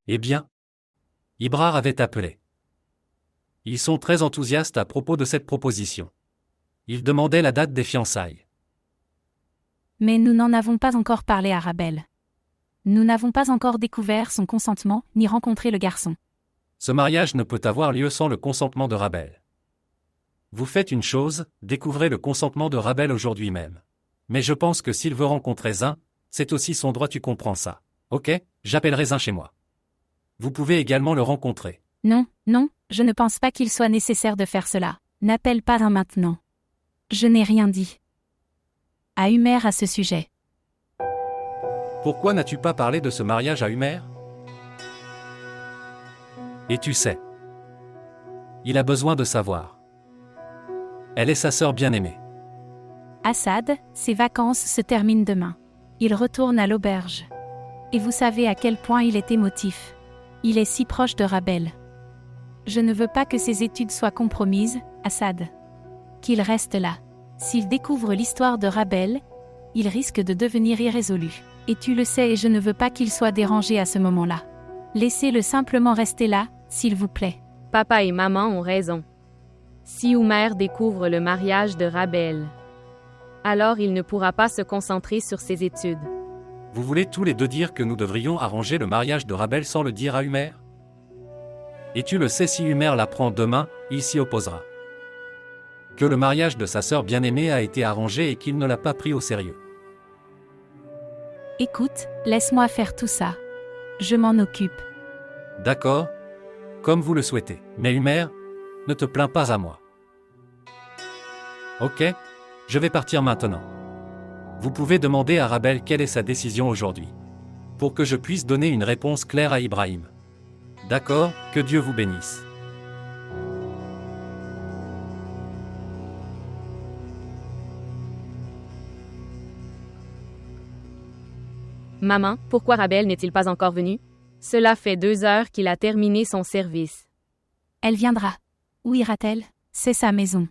Eh bien, Ibrar avait appelé. Ils sont très enthousiastes à propos de cette proposition. Ils demandaient la date des fiançailles. Mais nous n'en avons pas encore parlé à Rabel. Nous n'avons pas encore découvert son consentement, ni rencontré le garçon. Ce mariage ne peut avoir lieu sans le consentement de Rabel. Vous faites une chose, découvrez le consentement de Rabel aujourd'hui même. Mais je pense que s'il veut rencontrer Zin, c'est aussi son droit, tu comprends ça. Ok, j'appellerai Zin chez moi. Vous pouvez également le rencontrer. Non, non, je ne pense pas qu'il soit nécessaire de faire cela. N'appelle pas Zin maintenant. Je n'ai rien dit à Humer à ce sujet. Pourquoi n'as-tu pas parlé de ce mariage à Humer? Et tu sais. Il a besoin de savoir. Elle est sa sœur bien-aimée. Assad, ses vacances se terminent demain. Il retourne à l'auberge. Et vous savez à quel point il est émotif. Il est si proche de Rabel. Je ne veux pas que ses études soient compromises, Assad. Qu'il reste là. S'il découvre l'histoire de Rabel, il risque de devenir irrésolu. Et tu le sais et je ne veux pas qu'il soit dérangé à ce moment-là. Laissez-le simplement rester là, s'il vous plaît. Papa et maman ont raison. Si Humer découvre le mariage de Rabel, alors il ne pourra pas se concentrer sur ses études. Vous voulez tous les deux dire que nous devrions arranger le mariage de Rabel sans le dire à Humer? Et tu le sais, si Humer l'apprend demain, il s'y opposera. Que le mariage de sa sœur bien-aimée a été arrangé et qu'il ne l'a pas pris au sérieux. Écoute, laisse-moi faire tout ça. Je m'en occupe. D'accord? Comme vous le souhaitez. Mais Humer, ne te plains pas à moi. Ok? Je vais partir maintenant. Vous pouvez demander à Rabel quelle est sa décision aujourd'hui. Pour que je puisse donner une réponse claire à Ibrahim. D'accord? Que Dieu vous bénisse. Maman, pourquoi Rabel n'est-il pas encore venu? Cela fait 2 heures qu'il a terminé son service. Elle viendra. Où ira-t-elle? C'est sa maison.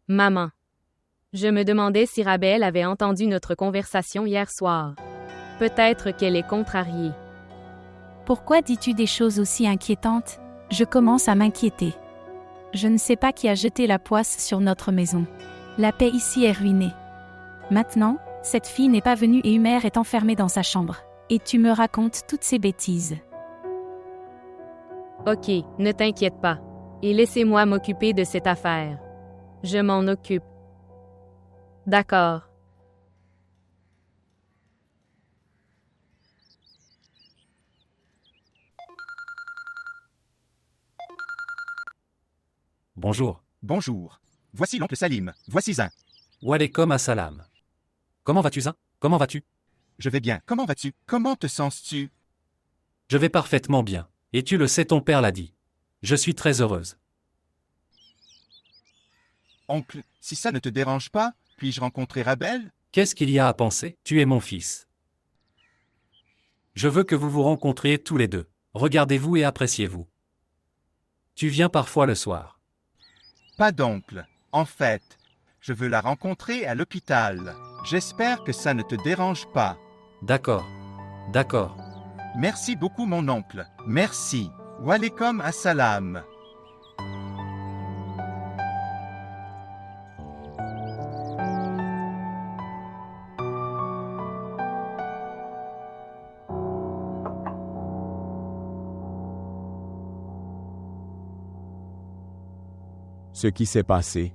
Maman. Je me demandais si Rabel avait entendu notre conversation hier soir. Peut-être qu'elle est contrariée. Pourquoi dis-tu des choses aussi inquiétantes? Je commence à m'inquiéter. Je ne sais pas qui a jeté la poisse sur notre maison. La paix ici est ruinée. Maintenant, cette fille n'est pas venue et Humer est enfermé dans sa chambre. Et tu me racontes toutes ces bêtises. Ok, ne t'inquiète pas. Et laissez-moi m'occuper de cette affaire. Je m'en occupe. D'accord. Bonjour. Bonjour. Voici l'oncle Salim, voici Zin. Walaikum assalam. Comment vas-tu, Zin? Comment vas-tu? Je vais bien, comment vas-tu? Comment te sens-tu? Je vais parfaitement bien. Et tu le sais, ton père l'a dit. Je suis très heureuse. Oncle, si ça ne te dérange pas, puis-je rencontrer Rabel? Qu'est-ce qu'il y a à penser? Tu es mon fils. Je veux que vous vous rencontriez tous les deux. Regardez-vous et appréciez-vous. Tu viens parfois le soir. Pas d'oncle. En fait, je veux la rencontrer à l'hôpital. J'espère que ça ne te dérange pas. D'accord. D'accord. Merci beaucoup mon oncle. Merci. Walaikum assalam. Ce qui s'est passé.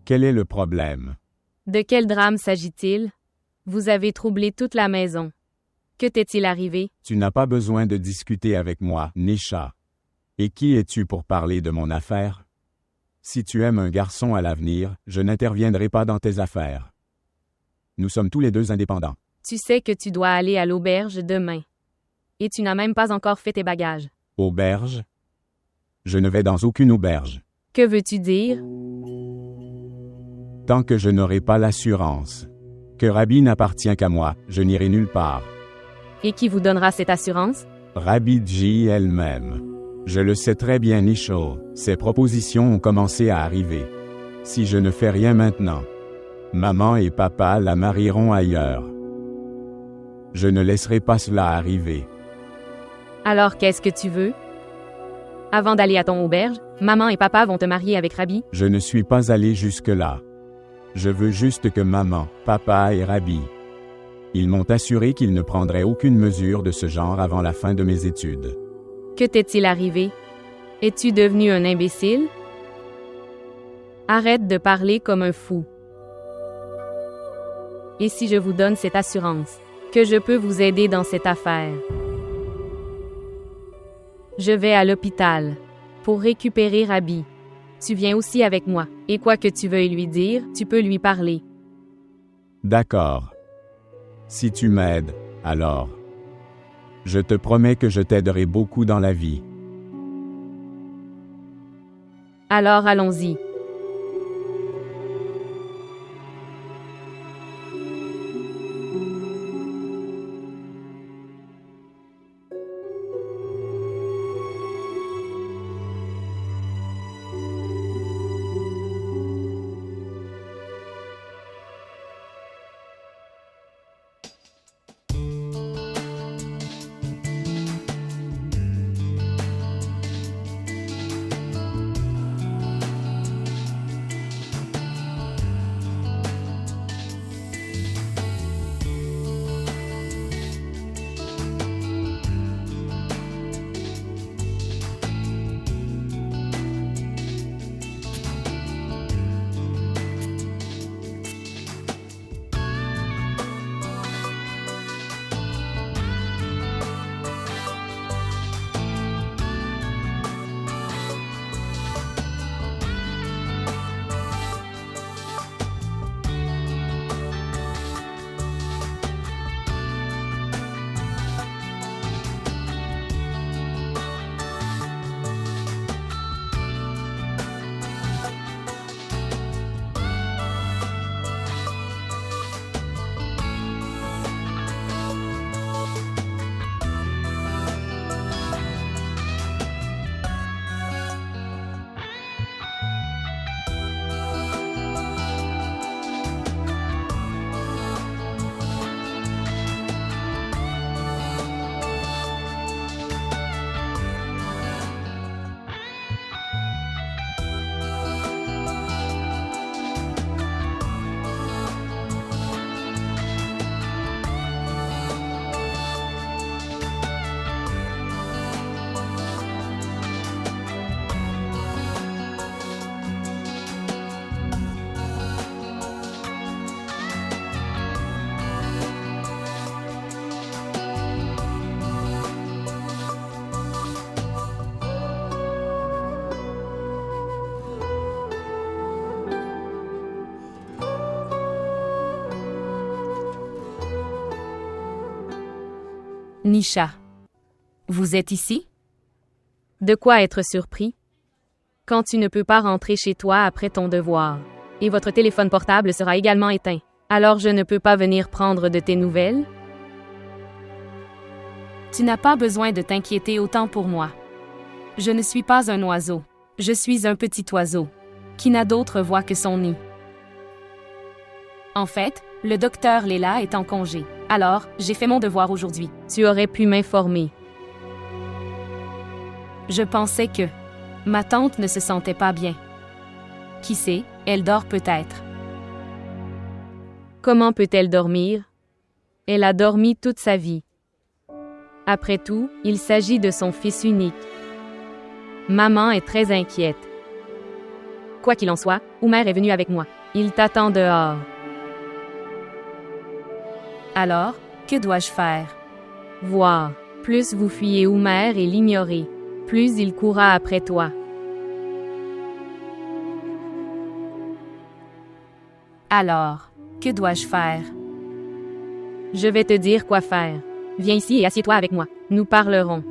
Quel est le problème? De quel drame s'agit-il? Vous avez troublé toute la maison. Que t'est-il arrivé? Tu n'as pas besoin de discuter avec moi, Nisha. Et qui es-tu pour parler de mon affaire? Si tu aimes un garçon à l'avenir, je n'interviendrai pas dans tes affaires. Nous sommes tous les deux indépendants. Tu sais que tu dois aller à l'auberge demain. Et tu n'as même pas encore fait tes bagages. Auberge? Je ne vais dans aucune auberge. Que veux-tu dire? Tant que je n'aurai pas l'assurance que Rabbi n'appartient qu'à moi, je n'irai nulle part. Et qui vous donnera cette assurance? Rabbi Dji elle-même. Je le sais très bien, Nisho. Ces propositions ont commencé à arriver. Si je ne fais rien maintenant, maman et papa la marieront ailleurs. Je ne laisserai pas cela arriver. Alors qu'est-ce que tu veux? Avant d'aller à ton auberge, maman et papa vont te marier avec Rabbi. Je ne suis pas allé jusque-là. Je veux juste que maman, papa et Rabbi. Ils m'ont assuré qu'ils ne prendraient aucune mesure de ce genre avant la fin de mes études. Que t'est-il arrivé? Es-tu devenu un imbécile? Arrête de parler comme un fou. Et si je vous donne cette assurance, que je peux vous aider dans cette affaire? Je vais à l'hôpital pour récupérer Rabbi. Tu viens aussi avec moi, et quoi que tu veuilles lui dire, tu peux lui parler. D'accord. Si tu m'aides, alors. Je te promets que je t'aiderai beaucoup dans la vie. Alors allons-y. Nisha. Vous êtes ici? De quoi être surpris? Quand tu ne peux pas rentrer chez toi après ton devoir, et votre téléphone portable sera également éteint, alors je ne peux pas venir prendre de tes nouvelles? Tu n'as pas besoin de t'inquiéter autant pour moi. Je ne suis pas un oiseau. Je suis un petit oiseau, qui n'a d'autre voix que son nid. En fait, le docteur Léla est en congé. Alors, j'ai fait mon devoir aujourd'hui. Tu aurais pu m'informer. Je pensais que ma tante ne se sentait pas bien. Qui sait, elle dort peut-être. Comment peut-elle dormir? Elle a dormi toute sa vie. Après tout, il s'agit de son fils unique. Maman est très inquiète. Quoi qu'il en soit, Oumer est venu avec moi. Il t'attend dehors. Alors, que dois-je faire? Voir. Plus vous fuyez Oumer et l'ignorez, plus il courra après toi. Alors, que dois-je faire? Je vais te dire quoi faire. Viens ici et assieds-toi avec moi. Nous parlerons.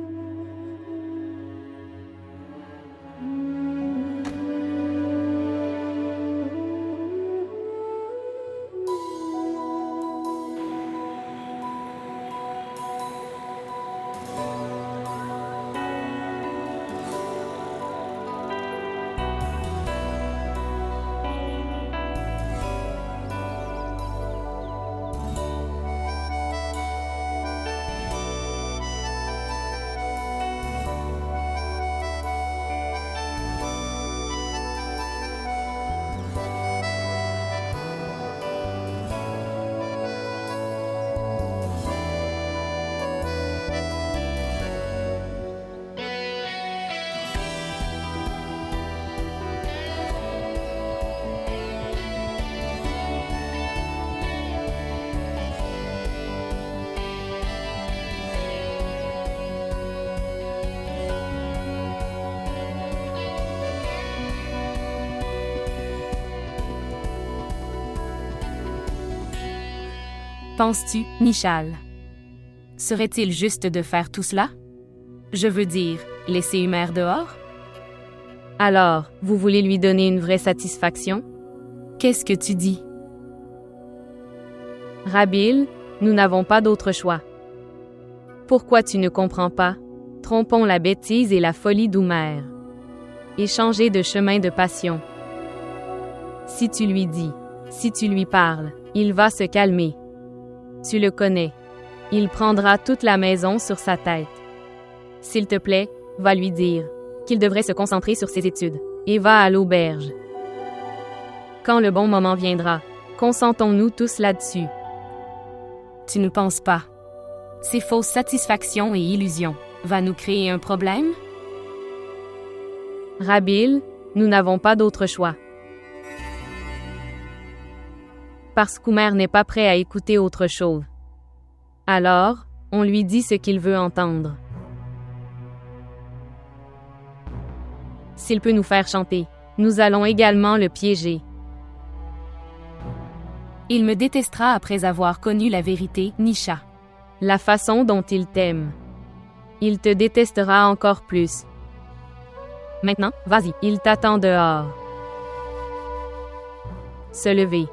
penses-tu, Nishal? Serait-il juste de faire tout cela? Je veux dire, laisser Humer dehors? Alors, vous voulez lui donner une vraie satisfaction? Qu'est-ce que tu dis? Rabil, nous n'avons pas d'autre choix. Pourquoi tu ne comprends pas? Trompons la bêtise et la folie d'Humer. Et changer de chemin de passion. Si tu lui dis, si tu lui parles, il va se calmer. Tu le connais. Il prendra toute la maison sur sa tête. S'il te plaît, va lui dire qu'il devrait se concentrer sur ses études, et va à l'auberge. Quand le bon moment viendra, consentons-nous tous là-dessus. Tu ne penses pas? Ces fausses satisfactions et illusions va nous créer un problème? Rabil, nous n'avons pas d'autre choix. Parce qu'Humer n'est pas prêt à écouter autre chose. Alors, on lui dit ce qu'il veut entendre. S'il peut nous faire chanter, nous allons également le piéger. Il me détestera après avoir connu la vérité, Nisha. La façon dont il t'aime. Il te détestera encore plus. Maintenant, vas-y, il t'attend dehors. Se lever.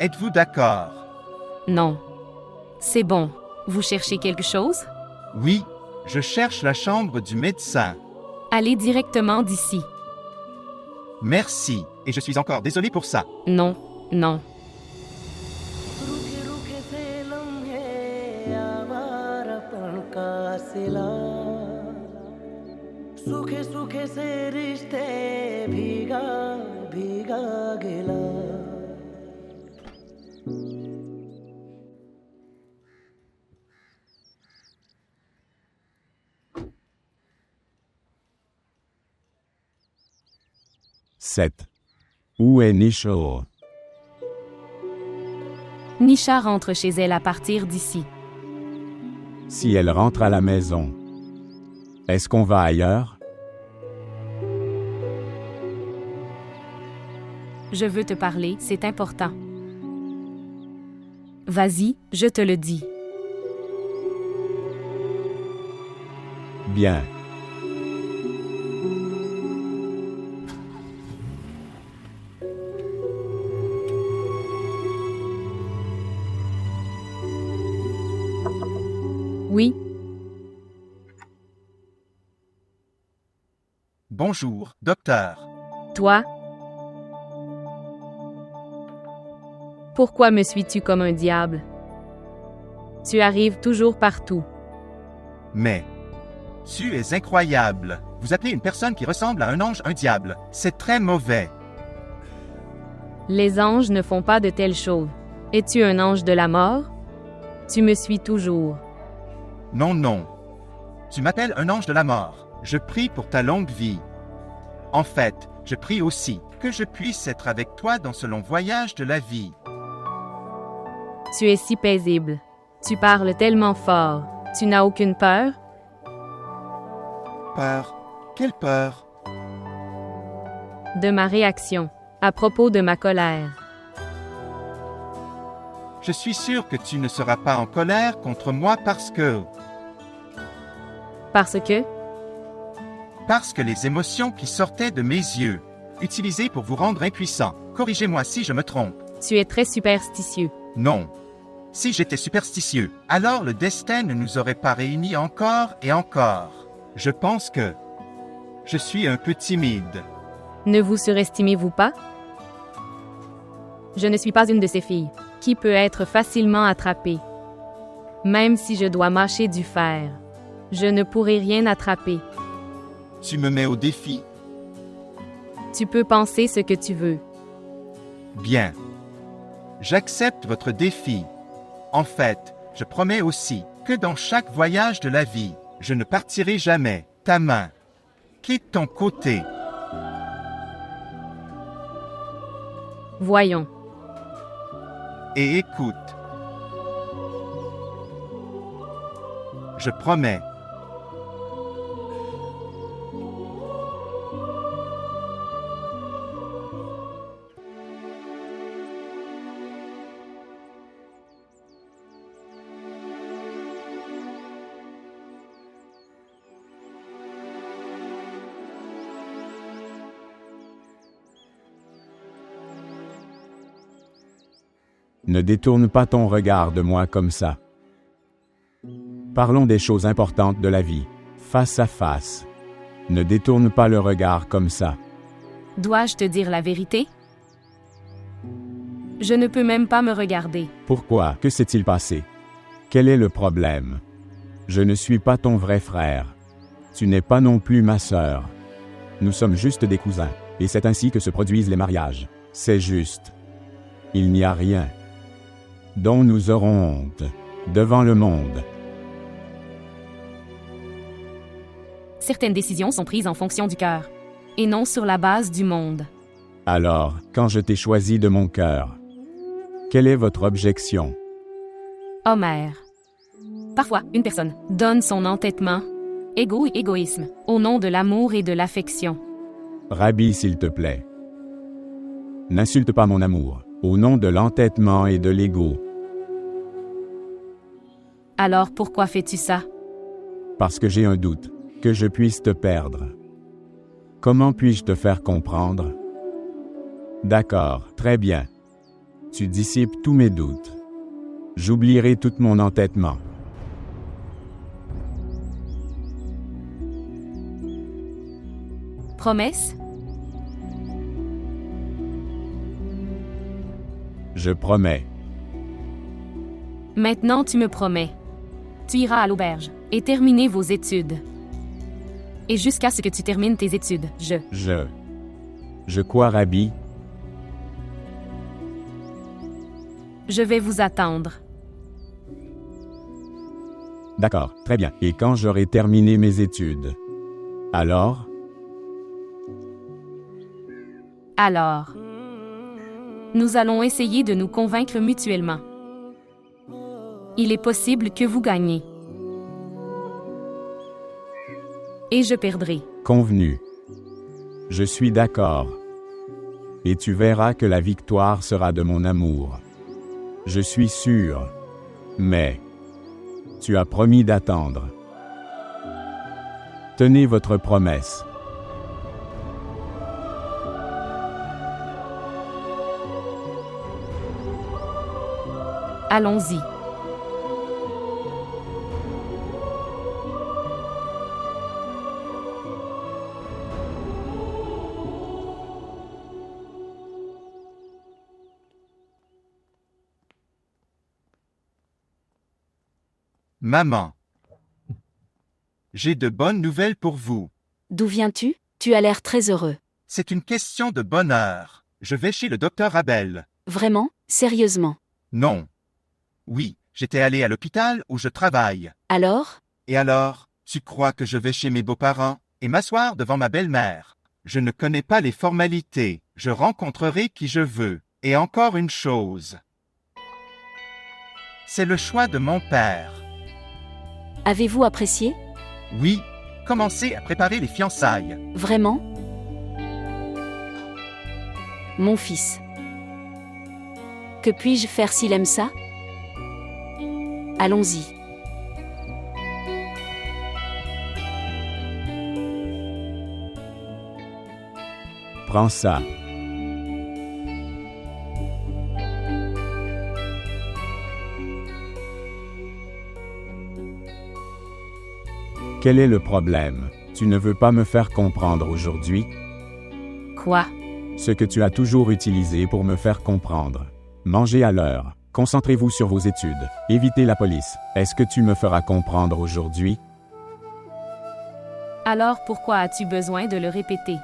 Êtes-vous d'accord? Non. C'est bon. Vous cherchez quelque chose? Oui, je cherche la chambre du médecin. Allez directement d'ici. Merci, et je suis encore désolé pour ça. Non, non. रुके रुके से लम्हे आवारापन का सिला सूखे सूखे से रिश्ते भीगा भीगा गिला 7. Où est Nisha? Nisha rentre chez elle à partir d'ici. Si elle rentre à la maison, est-ce qu'on va ailleurs? Je veux te parler, c'est important. Vas-y, je te le dis. Bien. Oui, Bonjour, docteur. toi. Pourquoi me suis-tu comme un diable? Tu arrives toujours partout. Mais tu es incroyable. Vous appelez une personne qui ressemble à un ange un diable. C'est très mauvais. Les anges ne font pas de telles choses. Es-tu un ange de la mort? Tu me suis toujours. Non, non. Tu m'appelles un ange de la mort. Je prie pour ta longue vie. En fait, je prie aussi que je puisse être avec toi dans ce long voyage de la vie. Tu es si paisible. Tu parles tellement fort. Tu n'as aucune peur? Peur? Quelle peur? De ma réaction. À propos de ma colère. Je suis sûr que tu ne seras pas en colère contre moi parce que les émotions qui sortaient de mes yeux, utilisées pour vous rendre impuissant. Corrigez-moi si je me trompe. Tu es très superstitieux. Non. Si j'étais superstitieux, alors le destin ne nous aurait pas réunis encore et encore. Je pense que je suis un peu timide. Ne vous surestimez-vous pas? Je ne suis pas une de ces filles qui peut être facilement attrapée. Même si je dois mâcher du fer, je ne pourrai rien attraper. Tu me mets au défi. Tu peux penser ce que tu veux. Bien. J'accepte votre défi. En fait, je promets aussi que dans chaque voyage de la vie, je ne partirai jamais ta main. Quitte ton côté. Voyons. Et écoute. Je promets. Ne détourne pas ton regard de moi comme ça. Parlons des choses importantes de la vie, face à face. Ne détourne pas le regard comme ça. Dois-je te dire la vérité? Je ne peux même pas me regarder. Pourquoi? Que s'est-il passé? Quel est le problème? Je ne suis pas ton vrai frère. Tu n'es pas non plus ma sœur. Nous sommes juste des cousins, et c'est ainsi que se produisent les mariages. C'est juste. Il n'y a rien dont nous aurons honte devant le monde. Certaines décisions sont prises en fonction du cœur, et non sur la base du monde. Alors, quand je t'ai choisi de mon cœur, quelle est votre objection? Homère. Parfois, une personne donne son entêtement, égo et égoïsme, au nom de l'amour et de l'affection. Rabbi, s'il te plaît. N'insulte pas mon amour, au nom de l'entêtement et de l'ego. Alors pourquoi fais-tu ça? Parce que j'ai un doute, que je puisse te perdre. Comment puis-je te faire comprendre? D'accord, très bien. Tu dissipes tous mes doutes. J'oublierai tout mon entêtement. Promesse? Je promets. Maintenant tu me promets. Tu iras à l'auberge et terminer vos études. Et jusqu'à ce que tu termines tes études, Je crois, Rabbi? Je vais vous attendre. D'accord, très bien. Et quand j'aurai terminé mes études? Alors? Alors, nous allons essayer de nous convaincre mutuellement. Il est possible que vous gagnez. Et je perdrai. Convenu. Je suis d'accord. Et tu verras que la victoire sera de mon amour. Je suis sûr. Mais tu as promis d'attendre. Tenez votre promesse. Allons-y. Maman. J'ai de bonnes nouvelles pour vous. D'où viens-tu? Tu as l'air très heureux. C'est une question de bonheur. Je vais chez le docteur Abel. Vraiment? Sérieusement? Non. Oui, j'étais allé à l'hôpital où je travaille. Alors? Et alors, tu crois que je vais chez mes beaux-parents et m'asseoir devant ma belle-mère? Je ne connais pas les formalités. Je rencontrerai qui je veux. Et encore une chose. C'est le choix de mon père. Avez-vous apprécié? Oui, commencez à préparer les fiançailles. Vraiment? Mon fils. Que puis-je faire s'il aime ça? Allons-y. Prends ça. Quel est le problème? Tu ne veux pas me faire comprendre aujourd'hui? Quoi? Ce que tu as toujours utilisé pour me faire comprendre. Mangez à l'heure. Concentrez-vous sur vos études. Évitez la police. Est-ce que tu me feras comprendre aujourd'hui? Alors pourquoi as-tu besoin de le répéter?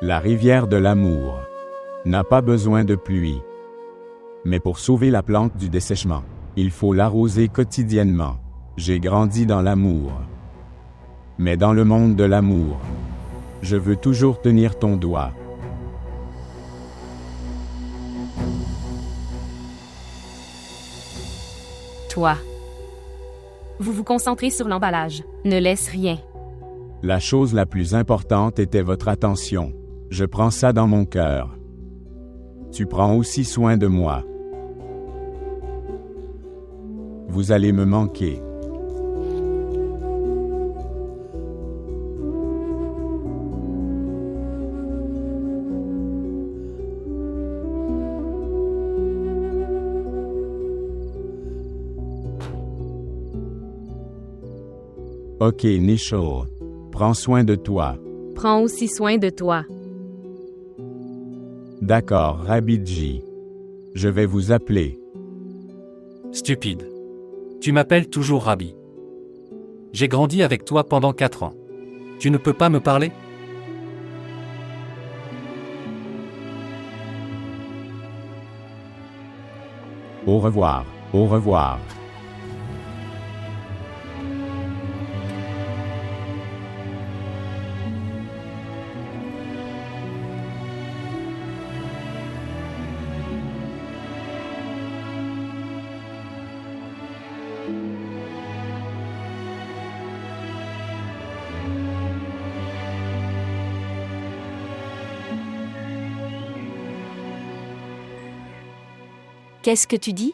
La rivière de l'amour n'a pas besoin de pluie. Mais pour sauver la plante du dessèchement, il faut l'arroser quotidiennement. J'ai grandi dans l'amour. Mais dans le monde de l'amour, je veux toujours tenir ton doigt. toi. Vous vous concentrez sur l'emballage. Ne laisse rien. La chose la plus importante était votre attention. Je prends ça dans mon cœur. Tu prends aussi soin de moi. Vous allez me manquer. Ok, Nichol. Prends soin de toi. Prends aussi soin de toi. D'accord, Rabidji. Je vais vous appeler. Stupide. Tu m'appelles toujours Rabbi. J'ai grandi avec toi pendant 4 ans. Tu ne peux pas me parler? Au revoir. Au revoir. Qu'est-ce que tu dis?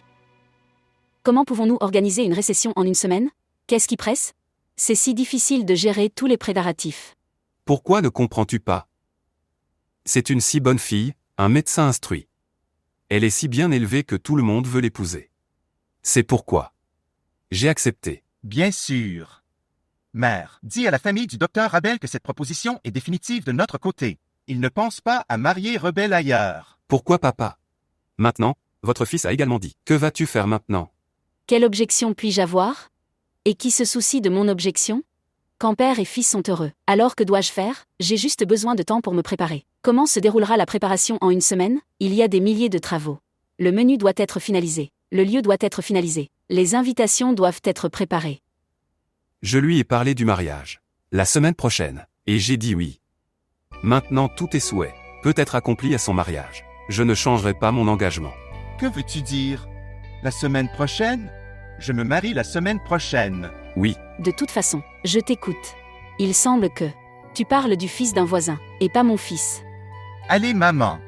Comment pouvons-nous organiser une récession en une semaine? Qu'est-ce qui presse? C'est si difficile de gérer tous les préparatifs. Pourquoi ne comprends-tu pas? C'est une si bonne fille, un médecin instruit. Elle est si bien élevée que tout le monde veut l'épouser. C'est pourquoi j'ai accepté. Bien sûr. Mère, dis à la famille du docteur Rabel que cette proposition est définitive de notre côté. Il ne pense pas à marier Rebelle ailleurs. Pourquoi papa? Maintenant, votre fils a également dit. Que vas-tu faire maintenant? Quelle objection puis-je avoir? Et qui se soucie de mon objection? Quand père et fils sont heureux, alors que dois-je faire? J'ai juste besoin de temps pour me préparer. Comment se déroulera la préparation en une semaine? Il y a des milliers de travaux. Le menu doit être finalisé. Le lieu doit être finalisé. Les invitations doivent être préparées. Je lui ai parlé du mariage. La semaine prochaine. Et j'ai dit oui. Maintenant tous tes souhaits peut être accompli à son mariage. Je ne changerai pas mon engagement. Que veux-tu dire? La semaine prochaine? Je me marie la semaine prochaine. Oui. De toute façon, je t'écoute. Il semble que tu parles du fils d'un voisin, et pas mon fils. Allez, maman.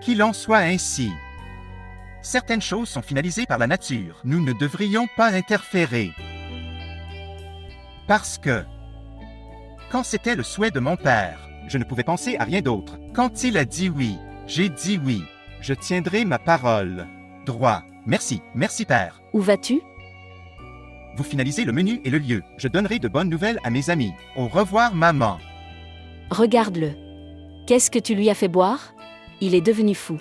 Qu'il en soit ainsi. Certaines choses sont finalisées par la nature. Nous ne devrions pas interférer. Parce que, quand c'était le souhait de mon père, je ne pouvais penser à rien d'autre. Quand il a dit oui, j'ai dit oui. Je tiendrai ma parole. Droit. Merci, merci père. Où vas-tu? Vous finalisez le menu et le lieu. Je donnerai de bonnes nouvelles à mes amis. Au revoir, maman. Regarde-le. Qu'est-ce que tu lui as fait boire? Il est devenu fou.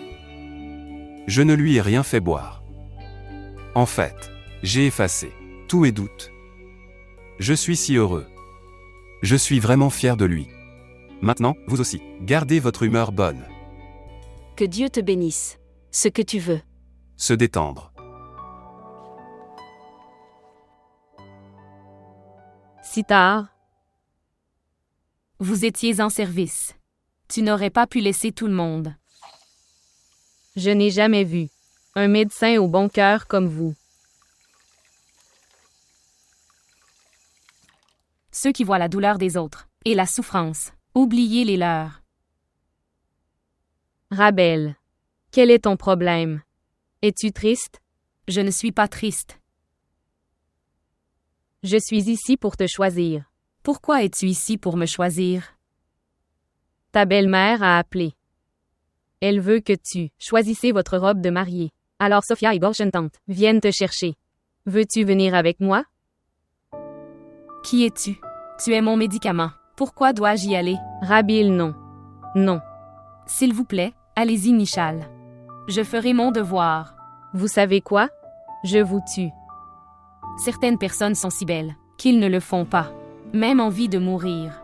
Je ne lui ai rien fait boire. En fait, j'ai effacé tous mes doutes. Je suis si heureux. Je suis vraiment fier de lui. Maintenant, vous aussi, gardez votre humeur bonne. Que Dieu te bénisse. Ce que tu veux. Se détendre. Si tard, Vous étiez en service. Tu n'aurais pas pu laisser tout le monde. je n'ai jamais vu un médecin au bon cœur comme vous. Ceux qui voient la douleur des autres et la souffrance, oubliez les leurs. Rabel, quel est ton problème? Es-tu triste? Je ne suis pas triste. Je suis ici pour te choisir. Pourquoi es-tu ici pour me choisir? Ta belle-mère a appelé. Elle veut que tu choisissez votre robe de mariée. Alors Sophia et Gorgentante viennent te chercher. Veux-tu venir avec moi? Qui es-tu? Tu es mon médicament. Pourquoi dois-je y aller? Rabil, non. Non. S'il vous plaît, allez-y, Nichal. Je ferai mon devoir. Vous savez quoi? Je vous tue. Certaines personnes sont si belles qu'ils ne le font pas, même envie de mourir.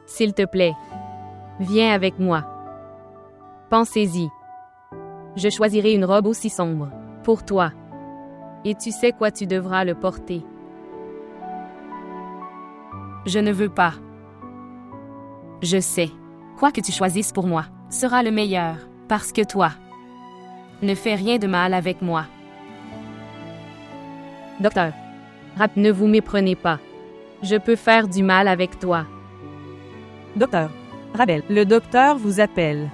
S'il te plaît, viens avec moi. Pensez-y. Je choisirai une robe aussi sombre pour toi. Et tu sais quoi, tu devras le porter. Je ne veux pas. Je sais. Quoi que tu choisisses pour moi sera le meilleur, parce que toi ne fais rien de mal avec moi. Docteur. Ne vous méprenez pas. Je peux faire du mal avec toi. Docteur. Rabel, le docteur vous appelle.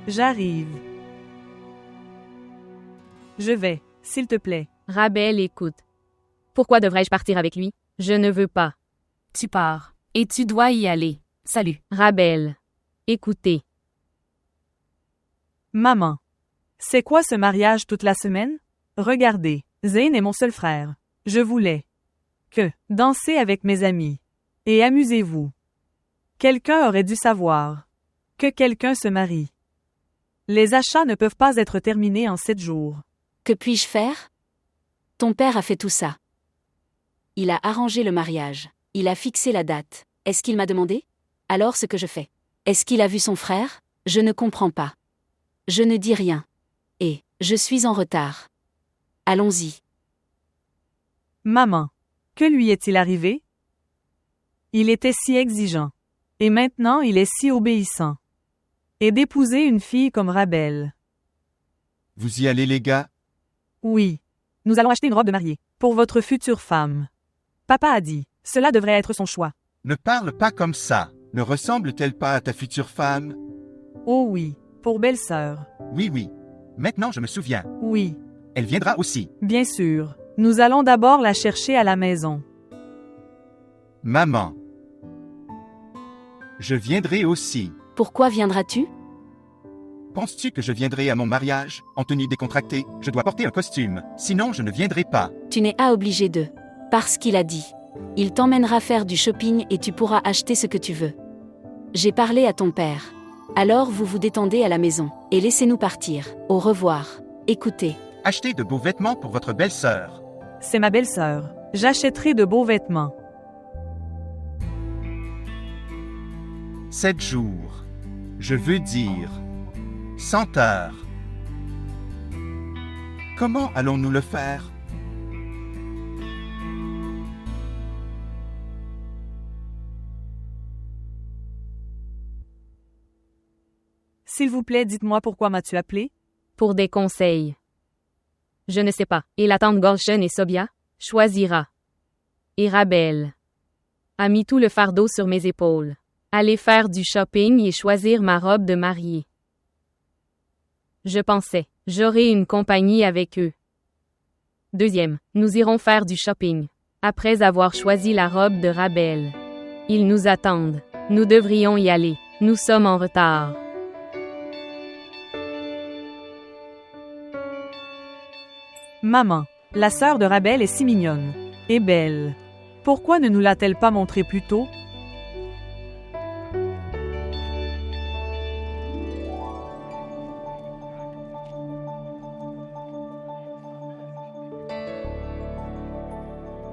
J'arrive. Je vais, s'il te plaît. Rabel, écoute. Pourquoi devrais-je partir avec lui? Je ne veux pas. Tu pars. Et tu dois y aller. Salut. Rabel. Écoutez. Maman. C'est quoi ce mariage toute la semaine? Regardez, Zayn est mon seul frère. Je voulais que danser avec mes amis. Et amusez-vous. Quelqu'un aurait dû savoir que quelqu'un se marie. Les achats ne peuvent pas être terminés en 7 jours. Que puis-je faire? Ton père a fait tout ça. Il a arrangé le mariage. Il a fixé la date. Est-ce qu'il m'a demandé? Alors ce que je fais. Est-ce qu'il a vu son frère? Je ne comprends pas. Je ne dis rien. Et je suis en retard. Allons-y. Maman. Que lui est-il arrivé? Il était si exigeant. Et maintenant il est si obéissant. Et d'épouser une fille comme Rabel. Vous y allez, les gars? Oui. Nous allons acheter une robe de mariée. Pour votre future femme. Papa a dit. Cela devrait être son choix. Ne parle pas comme ça. Ne ressemble-t-elle pas à ta future femme? Oh oui. Pour belle-sœur. Oui, oui. Maintenant, je me souviens. Oui. Elle viendra aussi. Bien sûr. Nous allons d'abord la chercher à la maison. Maman. Je viendrai aussi. Pourquoi viendras-tu? Penses-tu que je viendrai à mon mariage, en tenue décontractée? Je dois porter un costume, sinon je ne viendrai pas. Tu n'es pas obligé de. Parce qu'il a dit. Il t'emmènera faire du shopping et tu pourras acheter ce que tu veux. J'ai parlé à ton père. Alors vous vous détendez à la maison, et laissez-nous partir. Au revoir. Écoutez. Achetez de beaux vêtements pour votre belle-sœur. C'est ma belle-sœur. J'achèterai de beaux vêtements. 7 jours. Je veux dire 100 heures. Comment allons-nous le faire? S'il vous plaît, dites-moi pourquoi m'as-tu appelé? Pour des conseils. Je ne sais pas. Et la tante Gorshen et Sobia choisira. Et Rabel a mis tout le fardeau sur mes épaules. Aller faire du shopping et choisir ma robe de mariée. Je pensais, j'aurai une compagnie avec eux. Deuxième, nous irons faire du shopping. Après avoir choisi la robe de Rabel. Ils nous attendent. Nous devrions y aller. Nous sommes en retard. Maman. La sœur de Rabel est si mignonne. Et belle. Pourquoi ne nous l'a-t-elle pas montrée plus tôt?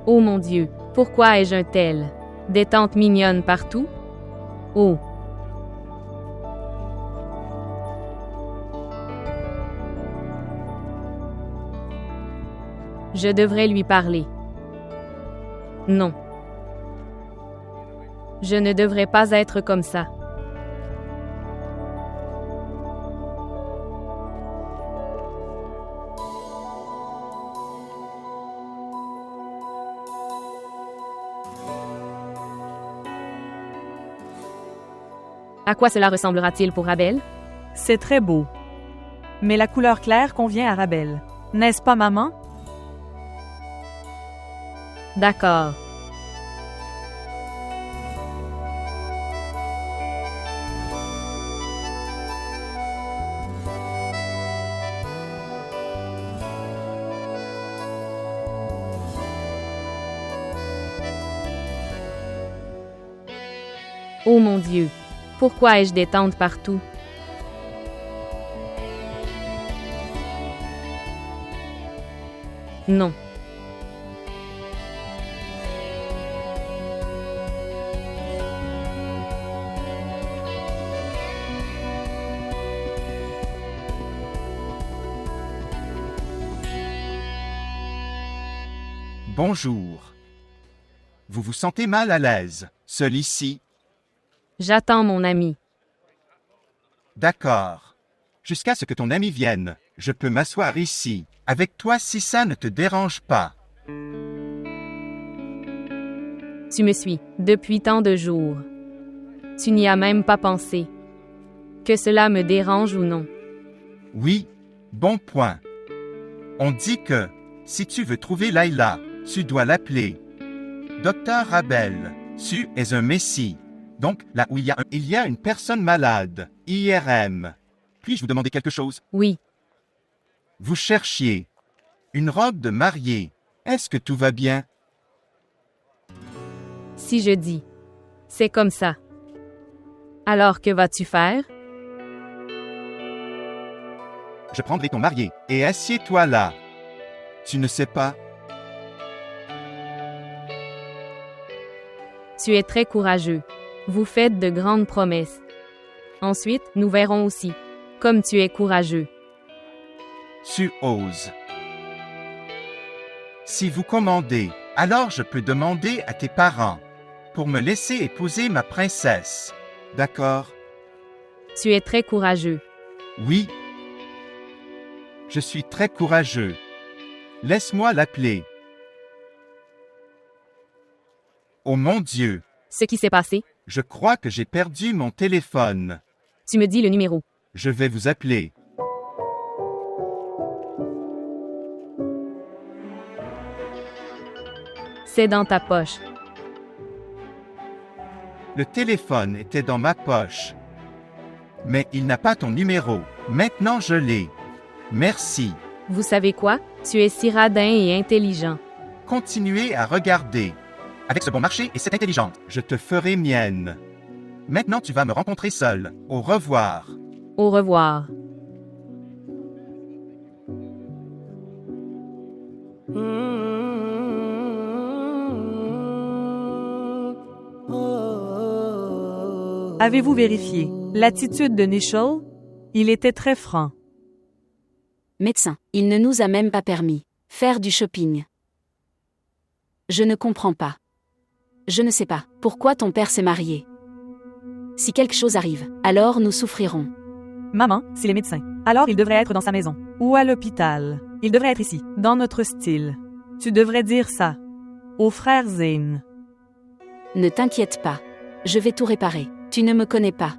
Oh mon Dieu, pourquoi ai-je un tel? Des tantes mignonnes partout? Oh! Je devrais lui parler. Non. Je ne devrais pas être comme ça. À quoi cela ressemblera-t-il pour Rabel? C'est très beau. Mais la couleur claire convient à Rabel. N'est-ce pas, maman? D'accord. Oh mon Dieu, pourquoi ai-je des tantes partout? Non. Bonjour. Vous vous sentez mal à l'aise, seul ici? J'attends mon ami. D'accord. Jusqu'à ce que ton ami vienne, je peux m'asseoir ici, avec toi si ça ne te dérange pas. Tu me suis, depuis tant de jours. Tu n'y as même pas pensé. Que cela me dérange ou non. Oui, bon point. On dit que, si tu veux trouver Layla, tu dois l'appeler. Docteur Rabel, tu es un messie. Donc, là où il y a une personne malade, IRM. Puis-je vous demander quelque chose? Oui, Vous cherchiez une robe de mariée. Est-ce que tout va bien? si je dis. C'est comme ça. Alors que vas-tu faire? Je prendrai ton marié et assieds-toi là. Tu ne sais pas? Tu es très courageux. Vous faites de grandes promesses. Ensuite, nous verrons aussi. Comme tu es courageux. Tu oses. Si vous commandez, alors je peux demander à tes parents pour me laisser épouser ma princesse. D'accord? Tu es très courageux. Oui. Je suis très courageux. Laisse-moi l'appeler. Oh mon Dieu, Ce qui s'est passé, je crois que j'ai perdu mon téléphone. tu me dis le numéro. Je vais vous appeler. C'est dans ta poche. Le téléphone était dans ma poche. Mais il n'a pas ton numéro. Maintenant je l'ai. Merci. Vous savez quoi? Tu es si radin et intelligent. Continuez à regarder. Avec ce bon marché et cette intelligence, je te ferai mienne. Maintenant tu vas me rencontrer seul. Au revoir. Au revoir. Avez-vous vérifié l'attitude de Nichelle? Il était très franc. Médecin, il ne nous a même pas permis faire du shopping. Je ne comprends pas. Je ne sais pas pourquoi ton père s'est marié. Si quelque chose arrive, alors nous souffrirons. Maman, s'il est médecin, alors il devrait être dans sa maison. Ou à l'hôpital. Il devrait être ici, dans notre style. Tu devrais dire ça. Au frère Zane. Ne t'inquiète pas. Je vais tout réparer. Tu ne me connais pas.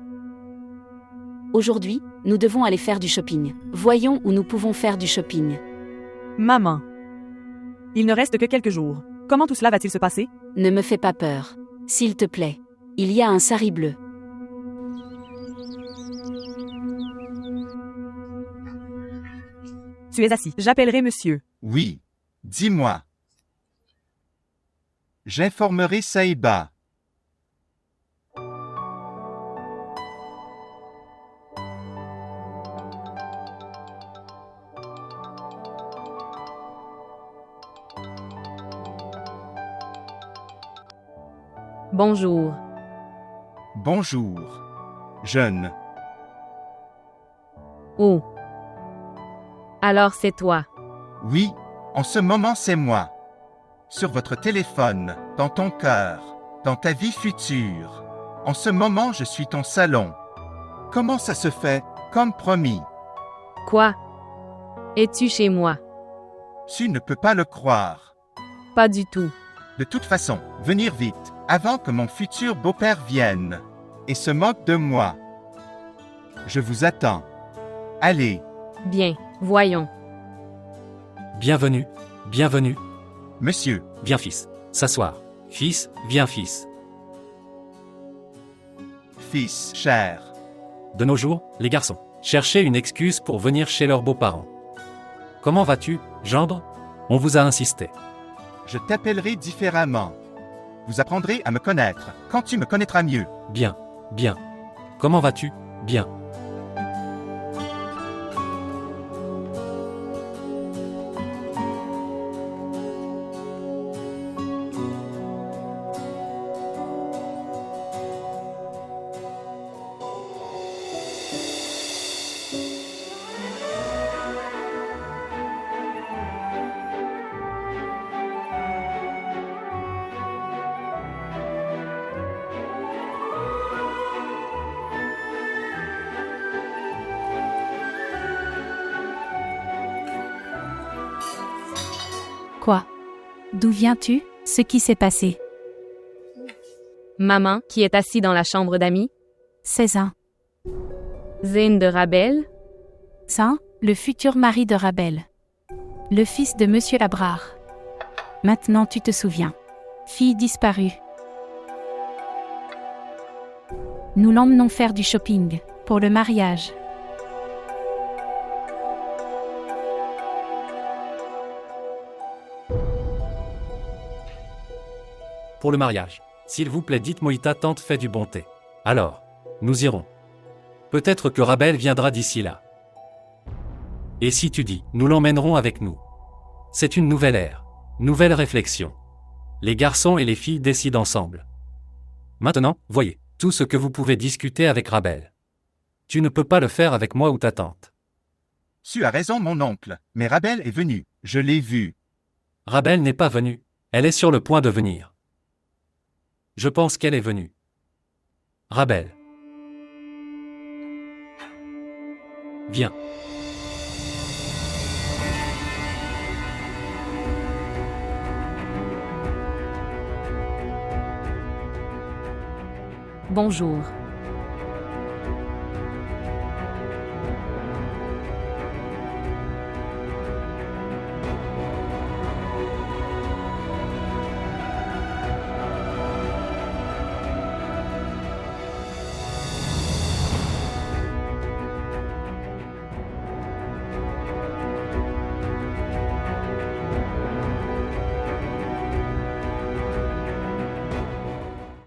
Aujourd'hui, nous devons aller faire du shopping. Voyons où nous pouvons faire du shopping. Maman. Il ne reste que quelques jours. Comment tout cela va-t-il se passer? Ne me fais pas peur. S'il te plaît. Il y a un sari bleu. Tu es assis. J'appellerai monsieur. Oui. Dis-moi. J'informerai Saïba. Bonjour. Bonjour. Jeune. Oh. Alors c'est toi. Oui, en ce moment c'est moi. Sur votre téléphone, dans ton cœur, dans ta vie future. En ce moment je suis ton salon. Comment ça se fait, comme promis? Quoi? Es-tu chez moi? Tu ne peux pas le croire. Pas du tout. De toute façon, venir vite, avant que mon futur beau-père vienne, et se moque de moi. Je vous attends. Allez. Bien, voyons. Bienvenue, bienvenue. Monsieur. Viens fils. S'asseoir. Fils, viens fils. Fils, cher. De nos jours, les garçons cherchaient une excuse pour venir chez leurs beaux-parents. Comment vas-tu, gendre? On vous a insisté. Je t'appellerai différemment. Vous apprendrez à me connaître quand tu me connaîtras mieux. Bien, bien. Comment vas-tu? Bien. Quoi? D'où viens-tu? Ce qui s'est passé? Maman, qui est assis dans la chambre d'amis? C'est un. Zane de Rabel? Ça, le futur mari de Rabel. Le fils de Monsieur Labrar. Maintenant tu te souviens. Fille disparue. Nous l'emmenons faire du shopping, pour le mariage. Pour le mariage. S'il vous plaît, dites-moi, ta tante fait du bon thé. Alors, nous irons. Peut-être que Rabel viendra d'ici là. Et si tu dis, nous l'emmènerons avec nous. C'est une nouvelle ère. Nouvelle réflexion. Les garçons et les filles décident ensemble. Maintenant, voyez, tout ce que vous pouvez discuter avec Rabel. Tu ne peux pas le faire avec moi ou ta tante. Tu as raison, mon oncle, mais Rabel est venue. Je l'ai vue. Rabel n'est pas venue. Elle est sur le point de venir. Je pense qu'elle est venue. Rabel. Viens. Bonjour.